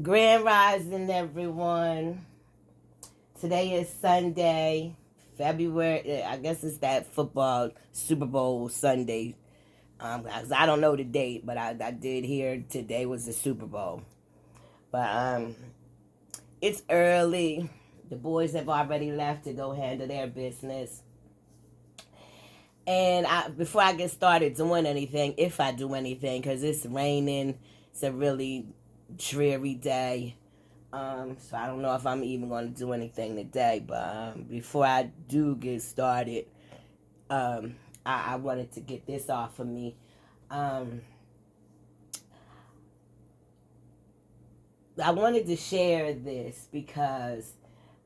Grand Rising, everyone. Today is Sunday, February. I guess it's that football Super Bowl Sunday. 'Cause I don't know the date, but I did hear today was the Super Bowl. But it's early. The boys have already left to go handle their business. And before I get started doing anything, if I do anything, because it's raining, it's a really dreary day. So I don't know if I'm even going to do anything today. But before I do get started, I wanted to get this off of me. I wanted to share this because,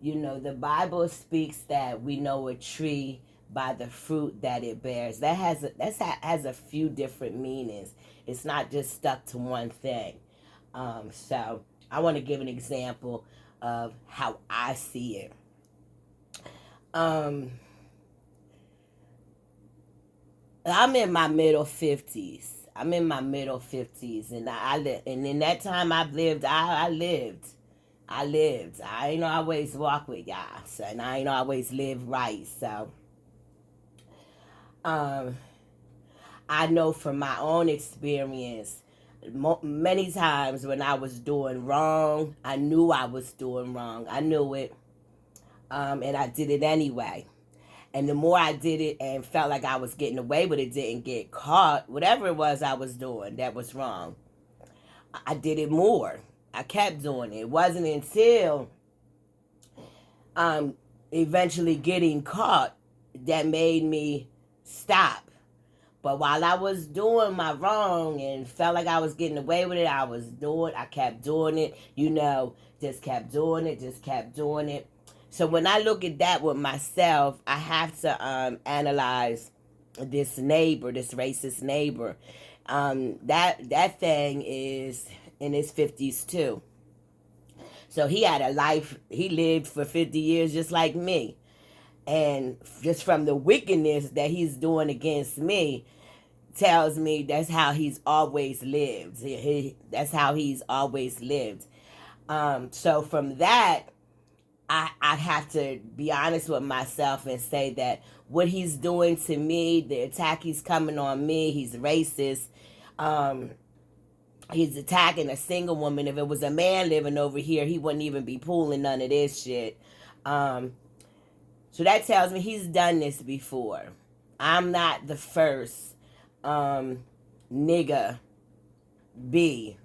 the Bible speaks that we know a tree by the fruit that it bears. That has a few different meanings. It's not just stuck to one thing. So I want to give an example of how I see it. I'm in my middle 50s. And and in that time I've lived, I lived. I ain't always walk with y'all, so, and I ain't always live right. So, um, I know from my own experience, many times when I was doing wrong, I knew I was doing wrong. I knew it, and I did it anyway. And the more I did it and felt like I was getting away with it, didn't get caught, whatever it was I was doing that was wrong, I did it more. I kept doing it. It wasn't until um, eventually getting caught that made me stop. But while I was doing my wrong and felt like I was getting away with it, I kept doing it, just kept doing it, just kept doing it. So when I look at that with myself, I have to analyze this neighbor, this racist neighbor. That thing is in his 50s too. So he had a life, he lived for 50 years just like me. And just from the wickedness that he's doing against me, tells me that's how he's always lived. That's how he's always lived. So from that, I have to be honest with myself and say that what he's doing to me, the attack he's coming on me, he's racist. Um, he's attacking a single woman. If it was a man living over here, he wouldn't even be pulling none of this shit. Um, so that tells me he's done this before. I'm not the first nigga B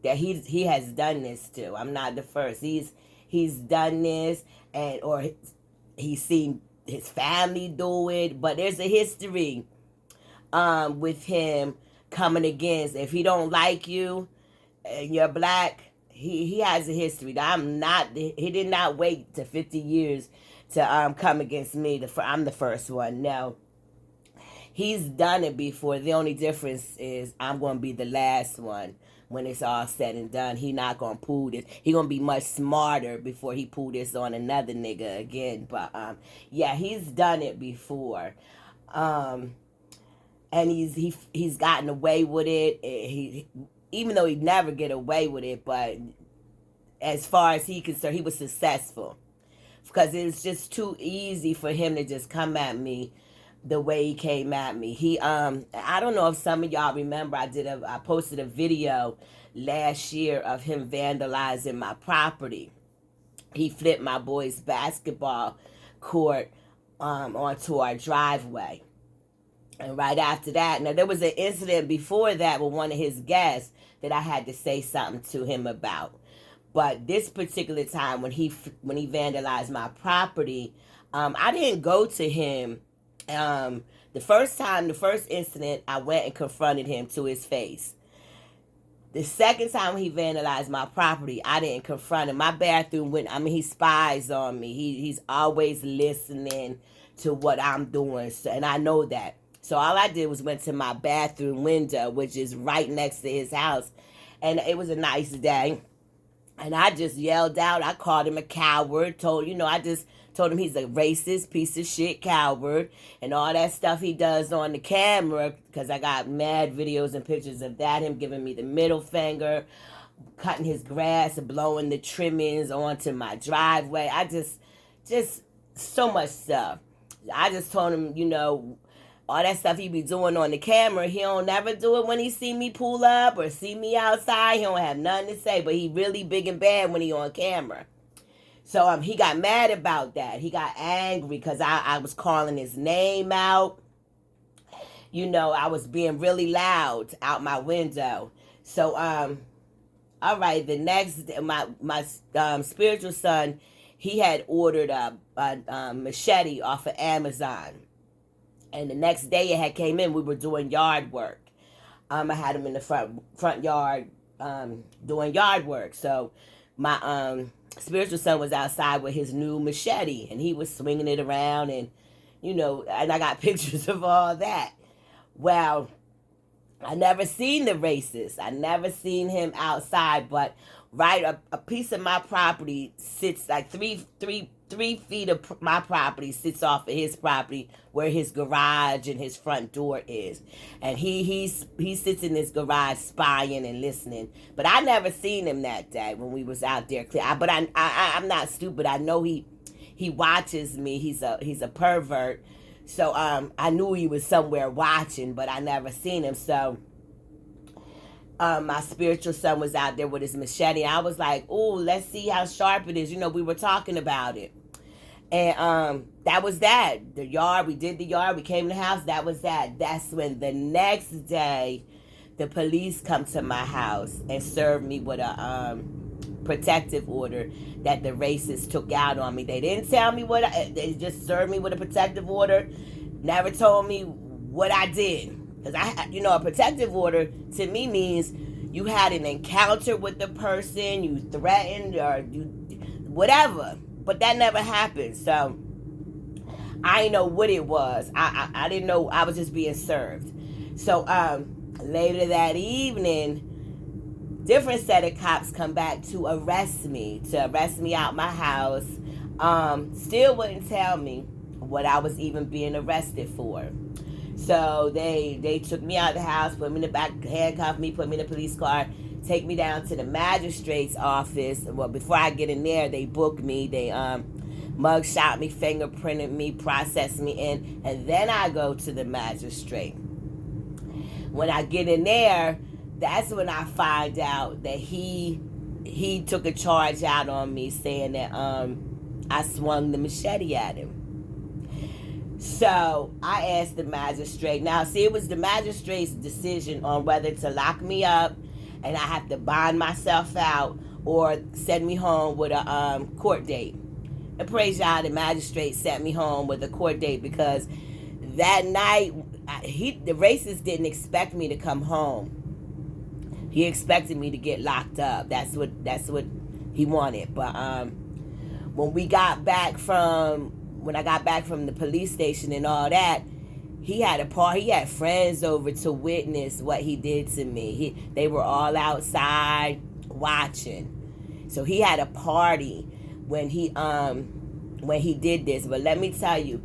that he has done this to. I'm not the first. He's done this, or he's seen his family do it. But there's a history with him coming against. If he don't like you and you're black, he has a history. I'm not. He did not wait to 50 years to come against me. I'm the first one. No, he's done it before. The only difference is I'm going to be the last one when it's all said and done. He not going to pull this. He going to be much smarter before he pull this on another nigga again. But yeah, he's done it before. And he's gotten away with it. Even though he'd never get away with it, but as far as he concerned, he was successful because it was just too easy for him to just come at me the way he came at me. I don't know if some of y'all remember, I posted a video last year of him vandalizing my property. He flipped my boy's basketball court onto our driveway. And right after that, now there was an incident before that with one of his guests that I had to say something to him about. But this particular time when he vandalized my property, I didn't go to him. The first incident, I went and confronted him to his face. The second time he vandalized my property, I didn't confront him. My bathroom he spies on me. He's always listening to what I'm doing, and I know that. So all I did was went to my bathroom window, which is right next to his house, and it was a nice day. And I just yelled out. I called him a coward. I just Told him he's a racist piece of shit coward and all that stuff he does on the camera, because I got mad videos and pictures of that, him giving me the middle finger, cutting his grass and blowing the trimmings onto my driveway. I just so much stuff. I just told him, all that stuff he be doing on the camera, he don't never do it when he see me pull up or see me outside. He don't have nothing to say, but he really big and bad when he on camera. So he got mad about that. He got angry because I was calling his name out. I was being really loud out my window. So, all right, the next day, my spiritual son, he had ordered a machete off of Amazon. And the next day it had came in, we were doing yard work. I had him in the front yard doing yard work. So my spiritual son was outside with his new machete, and he was swinging it around, and and I got pictures of all that. Well, I never seen the racist. I never seen him outside, but a piece of my property sits like three feet of my property sits off of his property, where his garage and his front door is, and he sits in his garage spying and listening. But I never seen him that day when we was out there. But I'm not stupid. I know he watches me. He's a pervert. So I knew he was somewhere watching, but I never seen him. So my spiritual son was out there with his machete. I was like, "Oh, let's see how sharp it is." We were talking about it. And that was that. The yard, we did the yard, we came to the house, that was that. That's when the next day, the police come to my house and served me with a protective order that the racists took out on me. They didn't tell me they just served me with a protective order, never told me what I did. Because a protective order to me means you had an encounter with the person, you threatened or you whatever. But that never happened. So I didn't know what it was. I didn't know. I was just being served. So later that evening, different set of cops come back to arrest me out my house. Still wouldn't tell me what I was even being arrested for. So they took me out of the house, put me in the back, handcuffed me, put me in a police car, take me down to the magistrate's office. Well, before I get in there, they booked me. They mug shot me, fingerprinted me, processed me in, and then I go to the magistrate. When I get in there, that's when I find out that he took a charge out on me, saying that I swung the machete at him. So I asked the magistrate. Now, see, it was the magistrate's decision on whether to lock me up and I have to bond myself out or send me home with a court date. And praise God, the magistrate sent me home with a court date, because that night, the racist didn't expect me to come home. He expected me to get locked up. That's what he wanted. But when I got back from the police station and all that, he had a party. He had friends over to witness what he did to me. They were all outside watching. So he had a party when he did this. But let me tell you,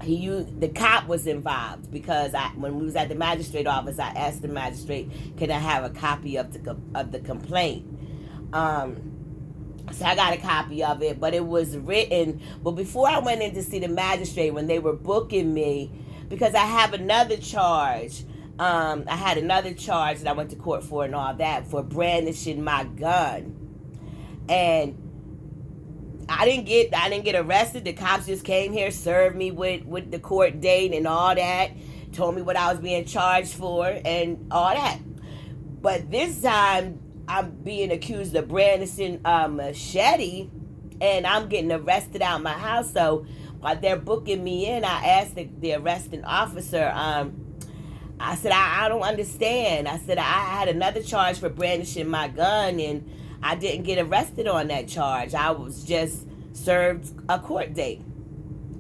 the cop was involved, because when we was at the magistrate office, I asked the magistrate, "Can I have a copy of the complaint?" So I got a copy of it, but it was written. But before I went in to see the magistrate, when they were booking me, because I have another charge, I had another charge that I went to court for and all that, for brandishing my gun, and I didn't get arrested. The cops just came here, served me with the court date and all that, told me what I was being charged for and all that. But this time, I'm being accused of brandishing a machete, and I'm getting arrested out of my house. So while they're booking me in, I asked the arresting officer, I said, I don't understand. I said, I had another charge for brandishing my gun, and I didn't get arrested on that charge. I was just served a court date.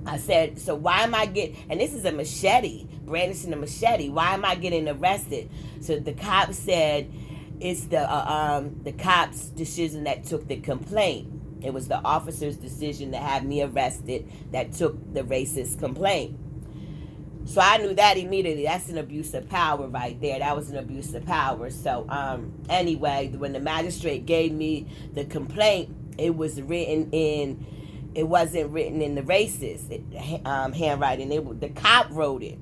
I said, so why am I and this is a machete, brandishing a machete. Why am I getting arrested? So the cop said, it's the cops' decision that took the complaint. It was the officer's decision to have me arrested that took the racist complaint. So I knew that immediately. That's an abuse of power right there. That was an abuse of power. So anyway, when the magistrate gave me the complaint, it was written in, it wasn't written in the racist handwriting. The cop wrote it.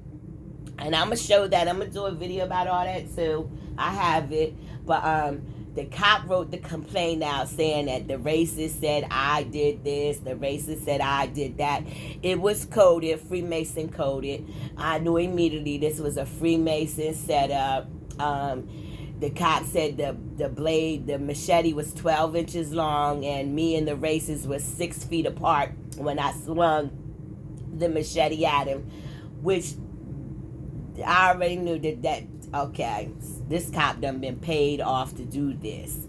And I'm going to show that. I'm going to do a video about all that too. I have it. But the cop wrote the complaint out saying that the racist said I did this, the racist said I did that. It was coded, Freemason coded. I knew immediately this was a Freemason setup. The cop said the blade, the machete was 12 inches long, and me and the racist was 6 feet apart when I swung the machete at him, which I already knew that okay, this cop done been paid off to do this.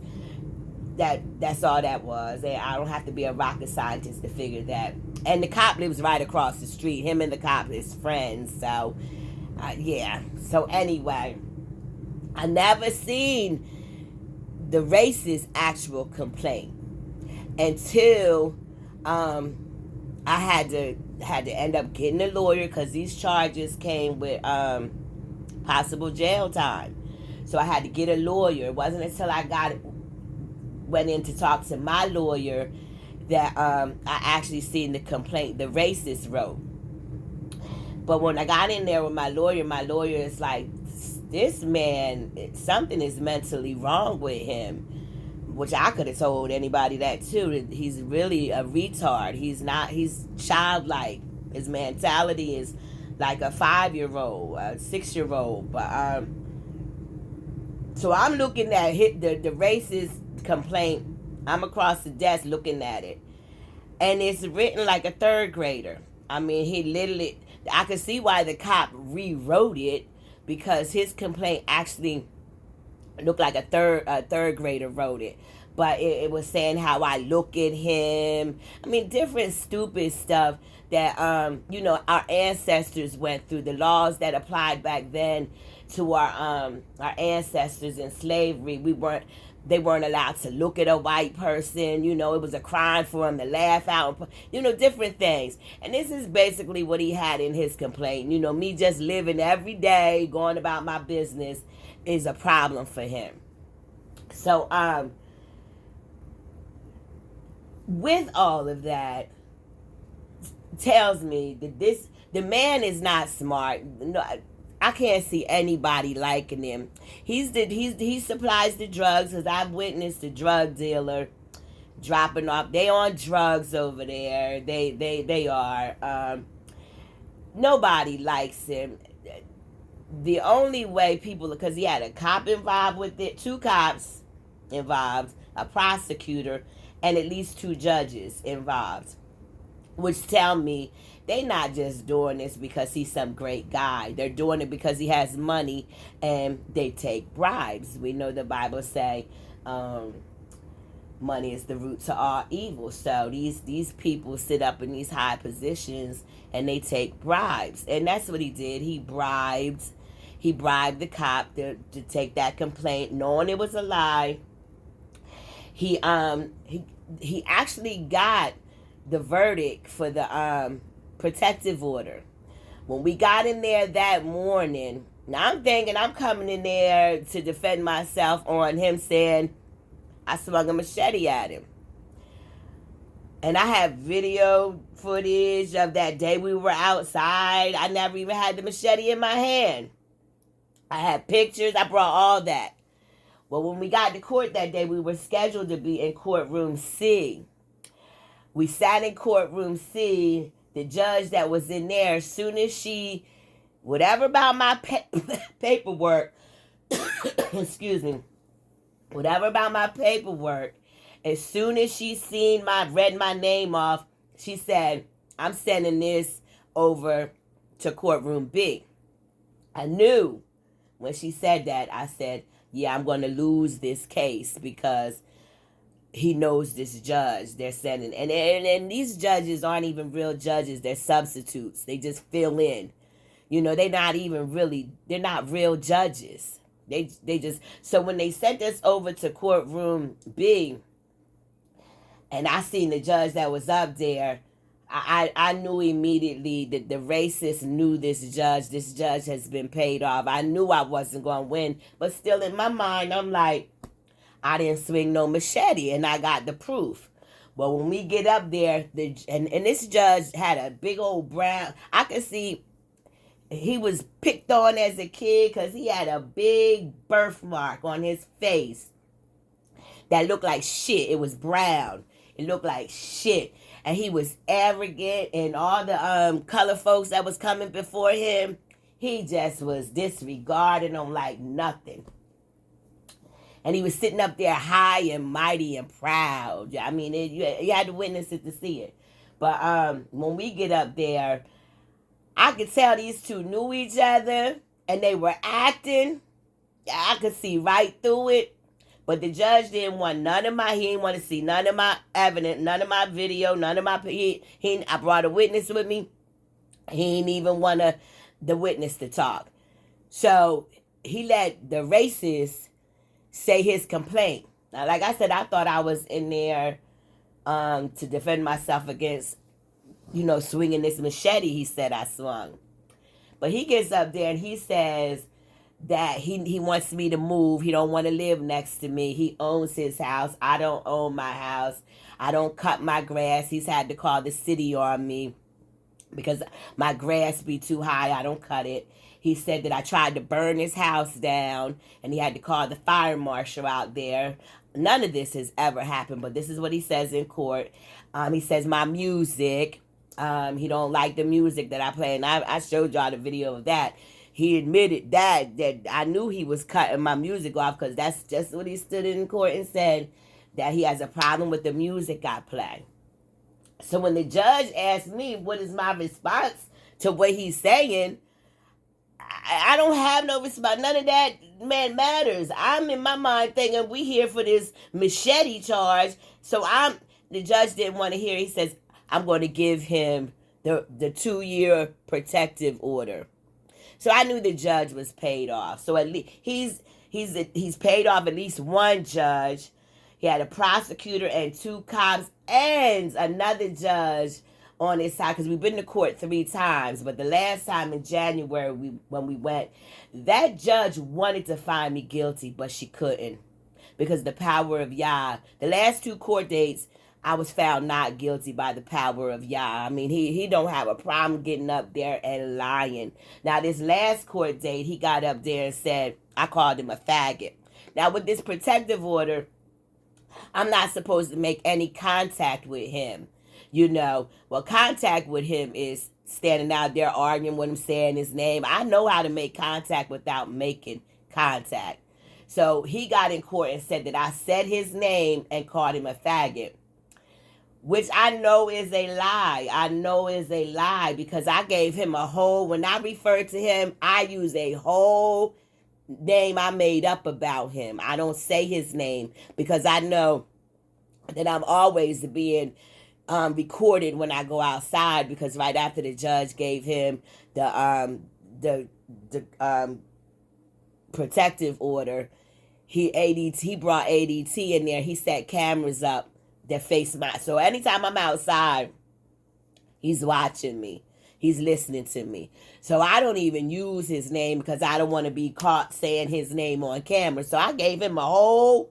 That's all that was. And I don't have to be a rocket scientist to figure that. And the cop lives right across the street. Him and the cop is friends. So, yeah. So anyway, I never seen the racist actual complaint until I had to end up getting a lawyer because these charges came with possible jail time. So I had to get a lawyer. It wasn't until I went in to talk to my lawyer that I actually seen the complaint the racist wrote. But when I got in there with my lawyer is like, this man, something is mentally wrong with him. Which I could have told anybody that too. He's really a retard. He's childlike. His mentality is like a 5-year-old, a 6-year-old. But so I'm looking at the racist complaint. I'm across the desk looking at it, and it's written like a 3rd grader. I mean, he literally. I could see why the cop rewrote it because his complaint actually looked like a third grader wrote it. But it was saying how I look at him. I mean, different stupid stuff that our ancestors went through. The laws that applied back then to our ancestors in slavery. They weren't allowed to look at a white person. It was a crime for them to laugh out. Different things. And this is basically what he had in his complaint. Me just living every day, going about my business is a problem for him. So, with all of that, tells me that the man is not smart. No, I can't see anybody liking him. He supplies the drugs because I've witnessed the drug dealer dropping off. They on drugs over there. They are. Nobody likes him. The only way because he had a cop involved with it, 2 cops involved, a prosecutor, and at least 2 judges involved, which tell me they not just doing this because he's some great guy. They're doing it because he has money and they take bribes. We know the Bible say money is the root to all evil. So these people sit up in these high positions and they take bribes. And that's what he did. He bribed the cop to take that complaint, knowing it was a lie. He actually got the verdict for the protective order. When we got in there that morning, now I'm thinking I'm coming in there to defend myself on him saying I swung a machete at him. And I have video footage of that day we were outside. I never even had the machete in my hand. I had pictures. I brought all that. Well, when we got to court that day, we were scheduled to be in courtroom C. We sat in courtroom C. The judge that was in there, as soon as she, whatever about my paperwork, excuse me, whatever about my paperwork, as soon as she read my name off, she said, I'm sending this over to courtroom B. I knew when she said that, I said, yeah, I'm going to lose this case because he knows this judge they're sending. And these judges aren't even real judges. They're substitutes. They just fill in. They're not real judges. They just, so when they sent us over to courtroom B, and I seen the judge that was up there. I knew immediately that the racists knew this judge. This judge has been paid off. I knew I wasn't going to win, but still in my mind, I'm like, I didn't swing no machete, and I got the proof. But when we get up there, and this judge had a big old brown. I could see he was picked on as a kid because he had a big birthmark on his face that looked like shit. It was brown. It looked like shit. And he was arrogant, and all the color folks that was coming before him, he just was disregarding them like nothing. And he was sitting up there high and mighty and proud. I mean, you had to witness it to see it. But when we get up there, I could tell these two knew each other, and they were acting. I could see right through it. But the judge didn't want he didn't want to see none of my evidence, none of my video, none of my, I brought a witness with me. He didn't even want the witness to talk. So he let the racist say his complaint. Now, like I said, I thought I was in there to defend myself against, swinging this machete he said I swung. But he gets up there and he says that he wants me to move. He don't want to live next to me. He owns his house. I don't own my house. I don't cut my grass. He's had to call the city on me because my grass be too high. I don't cut it. He said that I tried to burn his house down, and he had to call the fire marshal out there. None of this has ever happened, but this is what he says in court. He says my music, he don't like the music that I play, and I showed y'all the video of that. He admitted that I knew he was cutting my music off because that's just what he stood in court and said, that he has a problem with the music I play. So when the judge asked me what is my response to what he's saying, I don't have no response. None of that, man, matters. I'm in my mind thinking we here for this machete charge. So the judge didn't want to hear. He says, I'm going to give him the 2-year protective order. So I knew the judge was paid off. So at least he's paid off at least one judge. He had a prosecutor and 2 cops and another judge on his side, because we've been to court 3 times. But the last time in January when we went, that judge wanted to find me guilty, but she couldn't because the power of Yah. The last 2 court dates, I was found not guilty by the power of Yah. I mean, he don't have a problem getting up there and lying. Now, this last court date, he got up there and said, I called him a faggot. Now, with this protective order, I'm not supposed to make any contact with him. Well, contact with him is standing out there arguing with him, saying his name. I know how to make contact without making contact. So he got in court and said that I said his name and called him a faggot, which I know is a lie. I know is a lie because I gave him when I refer to him, I use a whole name I made up about him. I don't say his name because I know that I'm always being recorded when I go outside, because right after the judge gave him the protective order, he brought ADT in there. He set cameras up that face my. So anytime I'm outside, he's watching me. He's listening to me. So I don't even use his name because I don't want to be caught saying his name on camera. So I gave him me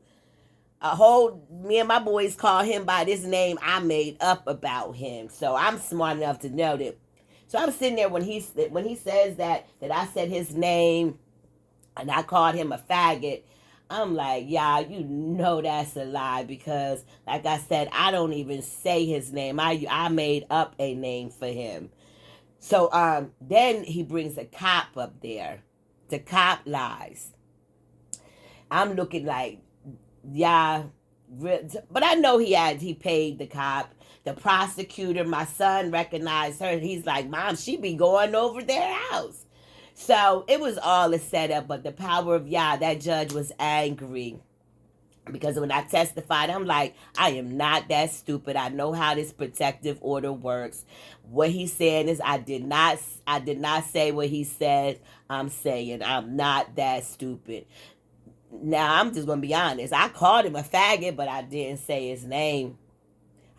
and my boys call him by this name I made up about him. So I'm smart enough to know that. So I'm sitting there when he says that I said his name and I called him a faggot. I'm like, yeah, that's a lie because, like I said, I don't even say his name. I made up a name for him. So then he brings a cop up there. The cop lies. I'm looking like, yeah, but I know he paid the cop. The prosecutor, my son recognized her. He's like, Mom, she be going over their house. So it was all a setup, but the power of Yah, that judge was angry. Because when I testified, I'm like, I am not that stupid. I know how this protective order works. What he's saying is I did not say what he said I'm saying. I'm not that stupid. Now, I'm just going to be honest. I called him a faggot, but I didn't say his name.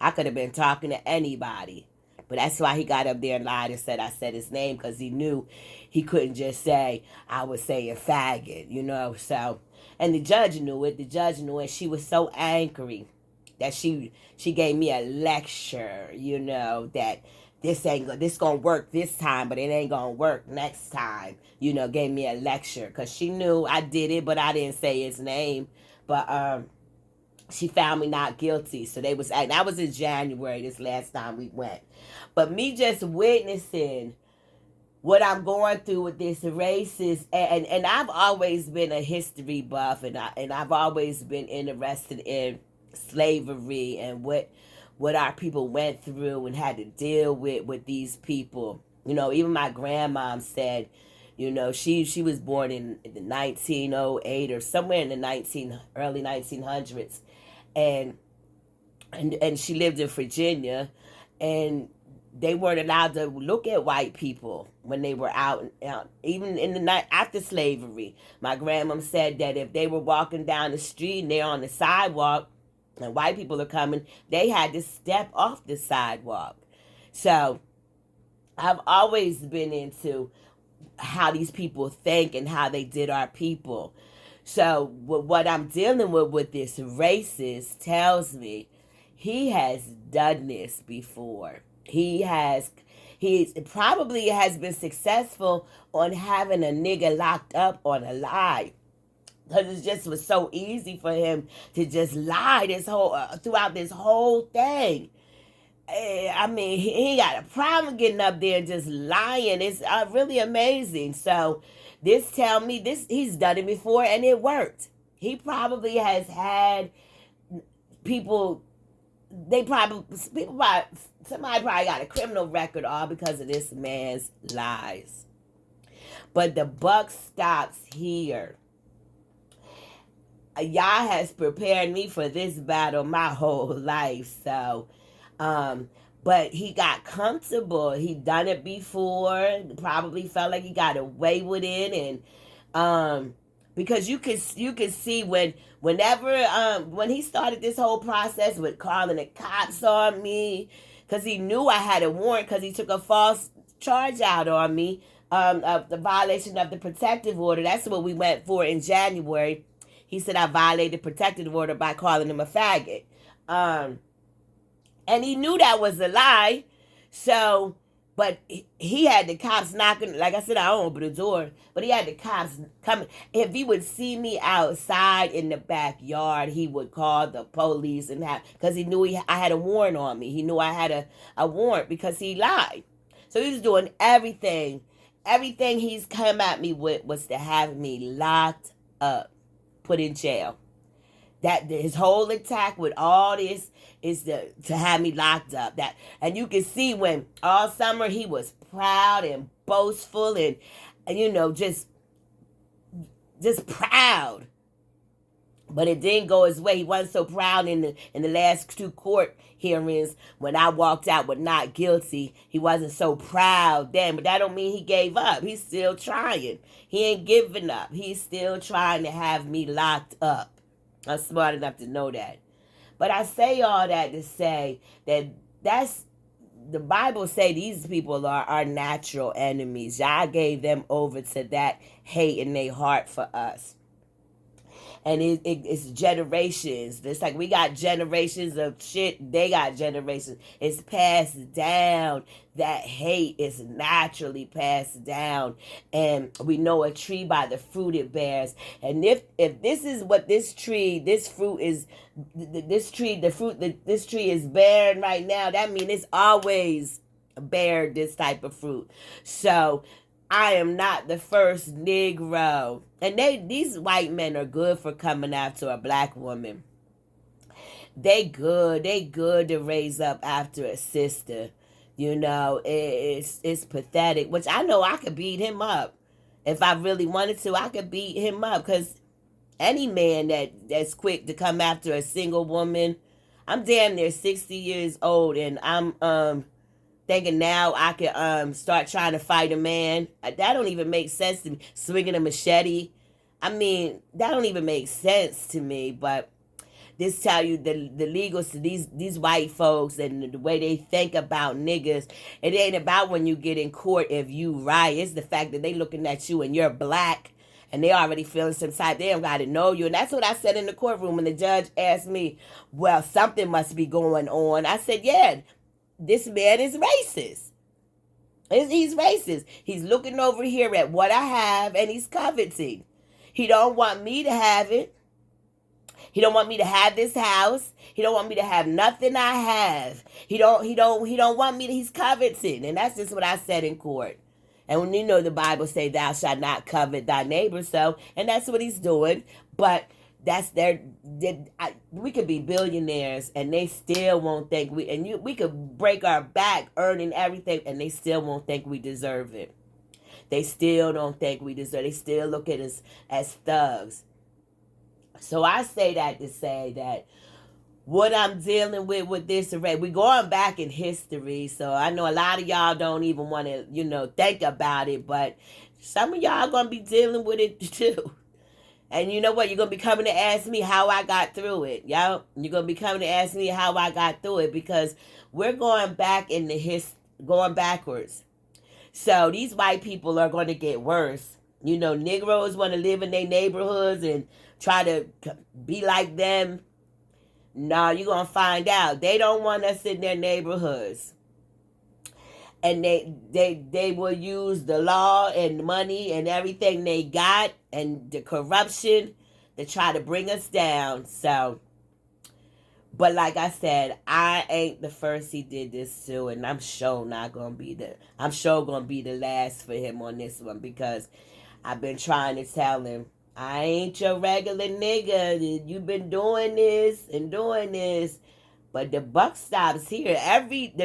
I could have been talking to anybody. But that's why he got up there and lied and said I said his name, because he knew he couldn't just say I was saying faggot, So, and the judge knew it. The judge knew it. She was so angry that she gave me a lecture, that this gonna work this time, but it ain't gonna work next time. Gave me a lecture because she knew I did it, but I didn't say his name. But she found me not guilty. So that was in January, this last time we went. But me just witnessing what I'm going through with this racist, and I've always been a history buff, and I've always been interested in slavery and what our people went through and had to deal with these people. Even my grandmom said, she was born in the 1908 or somewhere in the early 1900s, and she lived in Virginia, and they weren't allowed to look at white people when they were out, even in the night after slavery. My grandma said that if they were walking down the street and they're on the sidewalk and white people are coming, they had to step off the sidewalk. So I've always been into how these people think and how they did our people. So what I'm dealing with this racist tells me he has done this before. He probably has been successful on having a nigga locked up on a lie. Because it just was so easy for him to just lie throughout this whole thing. I mean, he got a problem getting up there and just lying. It's really amazing. So this tell me he's done it before and it worked. He probably has had people. Somebody probably got a criminal record all because of this man's lies. But the buck stops here. Yah has prepared me for this battle my whole life. So, but he got comfortable. He done it before. Probably felt like he got away with it, and because you could see when he started this whole process with calling the cops on me, because he knew I had a warrant, because he took a false charge out on me, of the violation of the protective order. That's what we went for in January. He said I violated protective order by calling him a faggot. And he knew that was a lie. So, but he had the cops knocking. Like I said, I don't open the door, but he had the cops coming. If he would see me outside in the backyard, he would call the police because he knew I had a warrant on me. He knew I had a warrant because he lied. So he was doing everything. Everything he's come at me with was to have me locked up, put in jail. That his whole attack with all this is to have me locked up. And you can see when all summer he was proud and boastful and just proud. But it didn't go his way. He wasn't so proud in the last 2 court hearings when I walked out with not guilty. He wasn't so proud then, but that don't mean he gave up. He's still trying. He ain't giving up. He's still trying to have me locked up. I'm smart enough to know that. But I say all that to say that's the Bible say these people are our natural enemies. God gave them over to that hate in their heart for us. And it's generations. It's like we got generations of shit. They got generations. It's passed down. That hate is naturally passed down. And we know a tree by the fruit it bears. And if this is what this tree is bearing right now, that means it's always bear this type of fruit. So I am not the first Negro. And these white men are good for coming after a black woman. They good to raise up after a sister. It's pathetic. Which I know I could beat him up. If I really wanted to, I could beat him up. Because any man that's quick to come after a single woman, I'm damn near 60 years old and I'm thinking now I could start trying to fight a man. That don't even make sense to me. Swinging a machete. I mean, that don't even make sense to me. But This tell you the legal, these white folks and the way they think about niggas. It ain't about when you get in court if you right. It's the fact that they looking at you and you're black and they already feeling some type. They don't got to know you. And that's what I said in the courtroom when the judge asked me, well, something must be going on. I said, yeah, this man is racist. He's racist. He's looking over here at what I have and he's coveting. He don't want me to have it. He don't want me to have this house. He don't want me to have nothing I have. He don't want me to, he's coveting. And that's just what I said in court. And when you know the Bible say thou shalt not covet thy neighbor, so, and that's what he's doing. But that's we could be billionaires and they still won't think we could break our back earning everything and they still won't think we deserve it. They still don't think we deserve it. They still look at us as thugs. So I say that to say that what I'm dealing with this array, we're going back in history, so I know a lot of y'all don't even want to, think about it, but some of y'all going to be dealing with it too. And you know what? You're going to be coming to ask me how I got through it, yo. You're going to be coming to ask me how I got through it because we're going back in going backwards. So these white people are going to get worse. Negroes want to live in their neighborhoods and try to be like them. No, you're going to find out. They don't want us in their neighborhoods. And they will use the law and money and everything they got and the corruption to try to bring us down. So, but like I said, I ain't the first he did this to, and I'm sure gonna be the last for him on this one because I've been trying to tell him, I ain't your regular nigga. You've been doing this and doing this. But the buck stops here. The